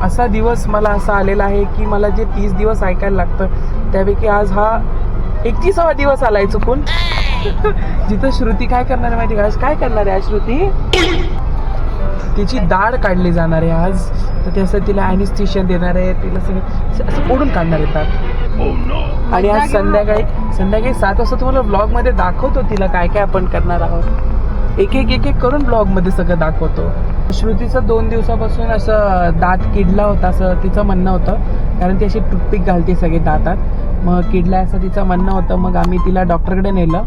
असा दिवस मला असा आलेला आहे की मला जे 30 दिवस ऐकायला लागतं त्यापैकी आज हा 31वा दिवस आलाय चुकून. जिथं श्रुती काय करणार आहे माहिती का? आज काय करणार आहे आज श्रुती? तिची दाढ काढली जाणार आहे आज. तर त्यासाठी तिला ॲनेस्थेशिया देणार आहे, तिला सगळं असं ओढून काढणार येतात. आणि आज संध्याकाळी 7 वाजता तुम्हाला ब्लॉग मध्ये दाखवतो तिला काय काय आपण करणार आहोत. एक एक करून ब्लॉग मध्ये सगळं दाखवतो. श्रुतीचं 2 दिवसापासून असं दात किडला होता असं तिचं म्हणणं होतं, कारण ती अशी टूथपिक घालते सगळे दातात. मग किडलाय असं तिचं म्हणणं होतं. मग आम्ही तिला डॉक्टरकडे नेलं.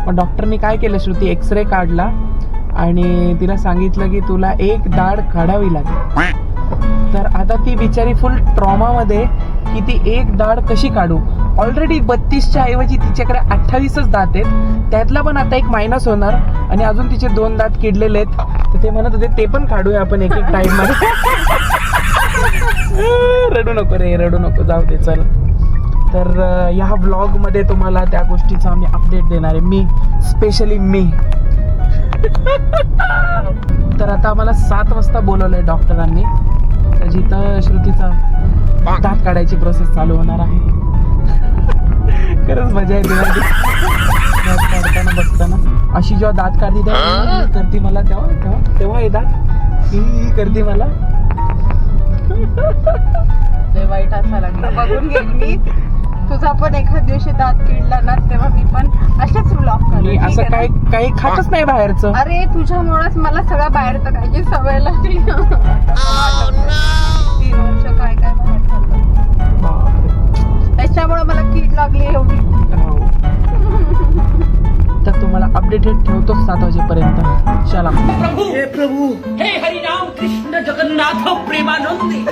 मग डॉक्टरनी काय केलं, श्रुती एक्सरे काढला आणि तिला सांगितलं की तुला एक दाढ काढावी लागेल. तर आता ती बिचारी फुल ट्रॉमामध्ये की ती एक दाढ कशी काढू. ऑलरेडी 32च्या ऐवजी तिच्याकडे 28च दात आहेत, त्यातला पण आता एक मायनस होणार आणि अजून तिचे 2 दात किडलेले आहेत. तर ते म्हणत होते ते पण काढूया आपण एक टाइम मध्ये. रडू नको रे, रडू नको, जाऊ दे चल. तर ह्या ब्लॉग मध्ये तुम्हाला त्या गोष्टीचा आम्ही अपडेट देणार आहे, मी स्पेशली मी. तर आता आम्हाला 7 वाजता बोलवलंय डॉक्टरांनी, जिथं श्रुतीचा दात काढायची प्रोसेस चालू होणार आहे. खरंच मजा येते दात काढताना बसताना. अशी जेव्हा दात काढते तेव्हा करते मला, तेव्हा येतात ही करते मला. वाईट असा लागला बघून गेली मी. तुझा पण एखाद दिवशी दात किडला ना तेव्हा मी पण अशाच ब्लॉग मी असं काही खातच नाही बाहेरचं. अरे तुझ्यामुळेच मला सगळं बाहेरचं खायची सवय लागली. 3 वर्ष काय काय बाहेर खाल्लं, त्याच्यामुळे मला कीड लागली एवढी. तर तुम्हाला अपडेटेड ठेवतो 7 वाजेपर्यंत. चला. हे प्रभू हे हरिनाम कृष्ण जगन्नाथ प्रेमानंद.